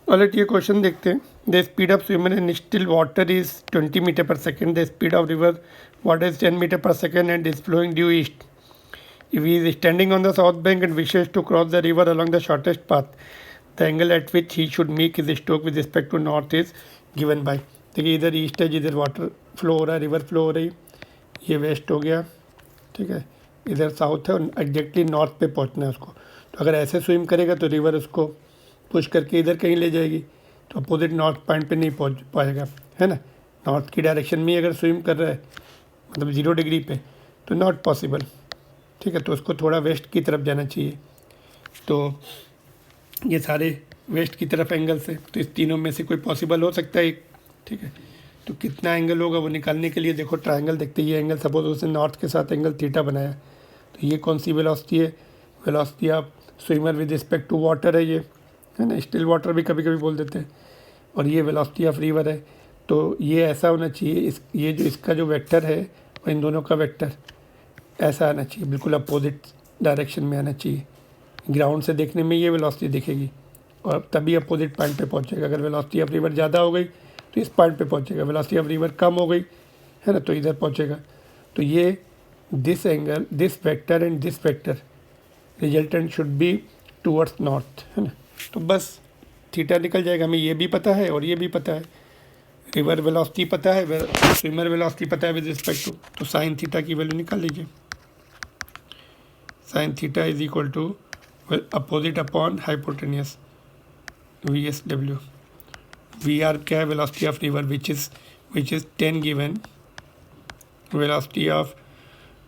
Alright, ये question देखते हैं. The speed of swimmer in still water is 20 metre per second. The speed of river water is 10 metre per second and is flowing due east. If he is standing on the south bank and wishes to cross the river along the shortest path, the angle at which he should make his stroke with respect to north is given by. देखिए इधर east है, जिधर water flow हो रहा है, river flow हो रही, ये वेस्ट हो गया, ठीक है. इधर साउथ है और एग्जैक्टली नॉर्थ पे पहुंचना है उसको. तो अगर ऐसे स्विम करेगा तो रिवर उसको पुश करके इधर कहीं ले जाएगी, तो अपोजिट नॉर्थ पॉइंट पे नहीं पहुंच पाएगा, है ना. नॉर्थ की डायरेक्शन में अगर स्विम कर रहा है, मतलब 0 डिग्री पे, तो नॉट पॉसिबल, ठीक है. तो उसको थोड़ा वेस्ट की तरफ जाना चाहिए. तो ये सारे वेस्ट की तरफ एंगल से, तो इस तीनों में से कोई पॉसिबल हो सकता है एक, ठीक है. तो कितना एंगल होगा वो निकालने के लिए देखो ट्रायंगल देखते हैं. ये एंगल सपोज उसने नॉर्थ के साथ एंगल थीटा बनाया, तो ये कौन सी वेलोसिटी है? Velocity of swimmer with respect to water है, ये है ना. स्टिल वाटर भी कभी कभी बोल देते हैं. और ये वेलोसिटी ऑफ रिवर है. तो ये ऐसा होना चाहिए, ये जो इसका जो वेक्टर है और इन दोनों का वेक्टर ऐसा आना चाहिए, बिल्कुल अपोजिट डायरेक्शन में आना चाहिए. ग्राउंड से देखने में ये वेलोसिटी दिखेगी और तभी अपोजिट पॉइंट पे पहुंचेगा. अगर वेलोसिटी ऑफ रिवर ज़्यादा हो गई तो इस पॉइंट पे पहुंचेगा, वेलोसिटी ऑफ रिवर कम हो गई, है ना, तो इधर पहुंचेगा. तो ये this angle, this vector and this vector resultant should be towards north, है ना. तो बस थीटा निकल जाएगा. हमें ये भी पता है और ये भी पता है. रिवर वेलोसिटी पता है, स्विमर वेलोसिटी पता है विद रिस्पेक्ट टू, तो साइन थीटा की वैल्यू निकाल लीजिए. Sine theta is equal to opposite upon hypotenuse VSW. VR क्या है? Velocity of river which is 10 given. Velocity of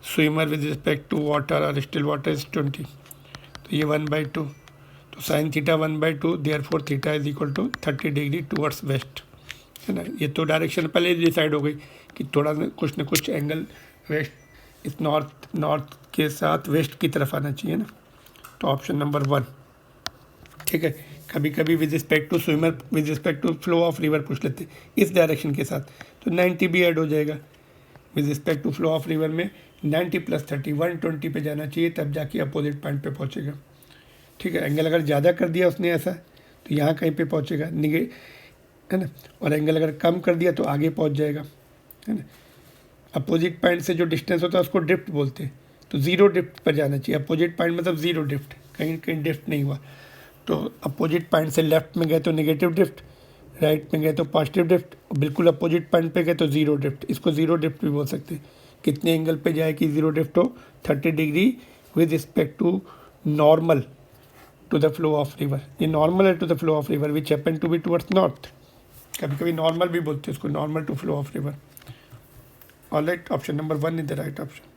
swimmer with respect to water और still water is 20. तो ये 1/2. तो sine theta 1/2, therefore theta is equal to 30 degree towards west, है ना. ये तो डायरेक्शन पहले डिसाइड हो गई कि थोड़ा कुछ न कुछ एंगल वेस्ट, इस नॉर्थ के साथ वेस्ट की तरफ आना चाहिए ना. तो ऑप्शन नंबर 1, ठीक है. कभी कभी with respect to swimmer with respect to flow of river पूछ लेते इस डायरेक्शन के साथ, तो 90 भी ऐड हो जाएगा. With respect to flow of river में 90 + 30 120 पे जाना चाहिए, तब जाके अपोजिट पॉइंट पे पहुंचेगा, ठीक है. एंगल अगर ज़्यादा कर दिया उसने ऐसा, तो यहाँ कहीं पे पहुंचेगा, है ना. और एंगल अगर कम कर दिया तो आगे पहुंच जाएगा, है ना. अपोजिट पॉइंट से जो डिस्टेंस होता है उसको ड्रिफ्ट बोलते हैं. तो 0 ड्रिफ्ट पर जाना चाहिए. अपोजिट पॉइंट मतलब 0 ड्रिफ्ट, कहीं कहीं ड्रिफ्ट नहीं हुआ. तो अपोजिट पॉइंट से लेफ्ट में गए तो नेगेटिव ड्रिफ्ट, राइट में गए तो पॉजिटिव ड्रिफ्ट, बिल्कुल अपोजिट पॉइंट पे गए तो 0 ड्रिफ्ट. इसको 0 ड्रिफ्ट भी बोल सकते हैं. कितने एंगल पे जाए कि 0 ड्रिफ्ट हो? 30 degree with respect to normal to the flow of river. ये नॉर्मल है to the flow of river which happen to be towards north. कभी कभी नॉर्मल भी बोलते हैं उसको, normal to flow of river. Alright, option number 1 is the right option.